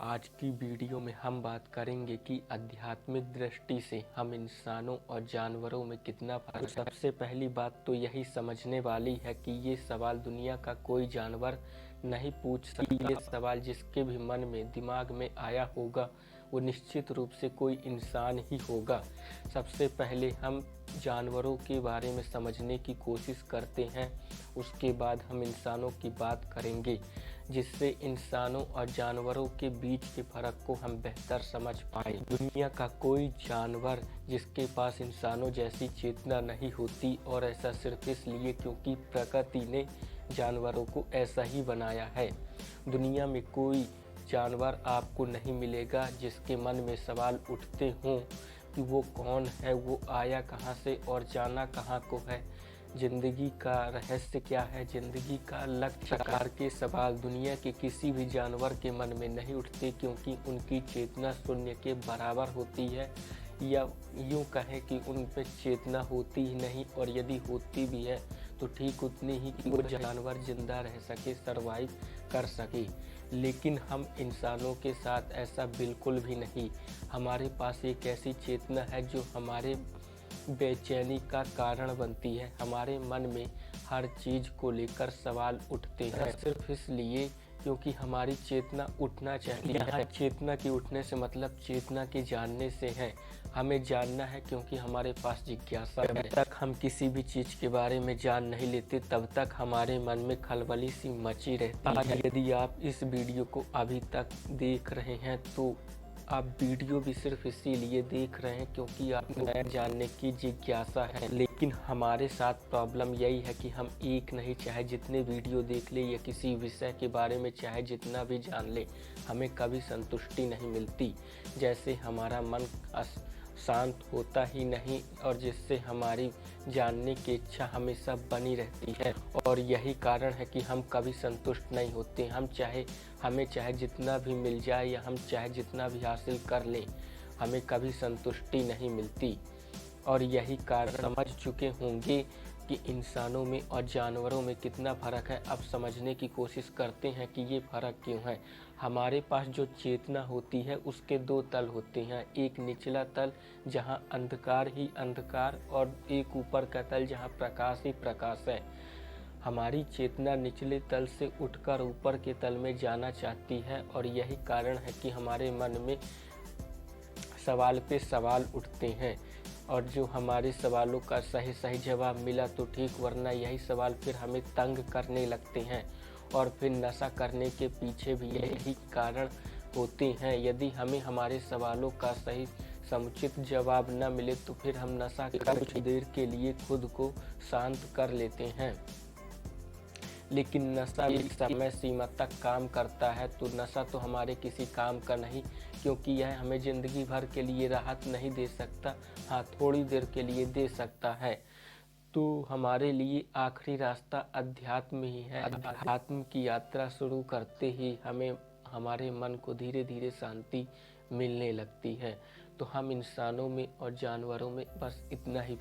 आज की वीडियो में हम बात करेंगे कि आध्यात्मिक दृष्टि से हम इंसानों और जानवरों में कितना फर्क है। सबसे पहली बात तो यही समझने वाली है कि ये सवाल दुनिया का कोई जानवर नहीं पूछ सकता। ये सवाल जिसके भी मन में दिमाग में आया होगा वो निश्चित रूप से कोई इंसान ही होगा। सबसे पहले हम जानवरों के बारे में समझने की कोशिश करते हैं, उसके बाद हम इंसानों की बात करेंगे जिससे इंसानों और जानवरों के बीच के फ़र्क को हम बेहतर समझ पाएँ। दुनिया का कोई जानवर जिसके पास इंसानों जैसी चेतना नहीं होती, और ऐसा सिर्फ इसलिए क्योंकि प्रकृति ने जानवरों को ऐसा ही बनाया है। दुनिया में कोई जानवर आपको नहीं मिलेगा जिसके मन में सवाल उठते हों कि वो कौन है, वो आया कहाँ से और जाना कहाँ को है, ज़िंदगी का रहस्य क्या है, ज़िंदगी का लक्ष्य। प्रकार के सवाल दुनिया के किसी भी जानवर के मन में नहीं उठते क्योंकि उनकी चेतना शून्य के बराबर होती है, या यूँ कहें कि उन पे चेतना होती ही नहीं, और यदि होती भी है तो ठीक उतनी ही कि वो जानवर जिंदा रह सके, सरवाइव कर सके। लेकिन हम इंसानों के साथ ऐसा बिल्कुल भी नहीं। हमारे पास एक ऐसी चेतना है जो हमारे बेचैनी का कारण बनती है। हमारे मन में हर चीज़ को लेकर सवाल उठते हैं, सिर्फ इसलिए क्योंकि हमारी चेतना उठना चाहिए। यहाँ चेतना के उठने से मतलब चेतना के जानने से है। हमें जानना है क्योंकि हमारे पास जिज्ञासा है। जब तक हम किसी भी चीज़ के बारे में जान नहीं लेते तब तक हमारे मन में खलबली सी मची रहती है। यदि आप इस वीडियो को अभी तक देख रहे हैं तो आप वीडियो भी सिर्फ इसीलिए देख रहे हैं क्योंकि आपको जानने की जिज्ञासा है। लेकिन हमारे साथ प्रॉब्लम यही है कि हम एक नहीं, चाहे जितने वीडियो देख ले या किसी विषय के बारे में चाहे जितना भी जान ले, हमें कभी संतुष्टि नहीं मिलती। जैसे हमारा मन शांत होता ही नहीं, और जिससे हमारी जानने की इच्छा हमेशा बनी रहती है। और यही कारण है कि हम कभी संतुष्ट नहीं होते। हमें चाहे जितना भी मिल जाए या हम चाहे जितना भी हासिल कर लें, हमें कभी संतुष्टि नहीं मिलती। और यही कारण समझ चुके होंगे कि इंसानों में और जानवरों में कितना फ़र्क है। अब समझने की कोशिश करते हैं कि ये फ़र्क क्यों है। हमारे पास जो चेतना होती है उसके दो तल होते हैं, एक निचला तल जहाँ अंधकार ही अंधकार, और एक ऊपर का तल जहाँ प्रकाश ही प्रकाश है। हमारी चेतना निचले तल से उठकर ऊपर के तल में जाना चाहती है, और यही कारण है कि हमारे मन में सवाल पे सवाल उठते हैं, और जो हमारे सवालों का सही जवाब मिला तो ठीक, वरना यही सवाल फिर हमें तंग करने लगते हैं। और फिर नशा करने के पीछे भी यही कारण होते हैं। यदि हमें हमारे सवालों का सही समुचित जवाब न मिले तो फिर हम नशा कर कुछ देर के लिए खुद को शांत कर लेते हैं। लेकिन नशा एक समय सीमा तक काम करता है, तो नशा तो हमारे किसी काम का नहीं, क्योंकि यह हमें ज़िंदगी भर के लिए राहत नहीं दे सकता। हाँ, थोड़ी देर के लिए दे सकता है। तो हमारे लिए आखिरी रास्ता अध्यात्म ही है। अध्यात्म की यात्रा शुरू करते ही हमें हमारे मन को धीरे धीरे शांति मिलने लगती है। तो हम इंसानों में और जानवरों में बस इतना ही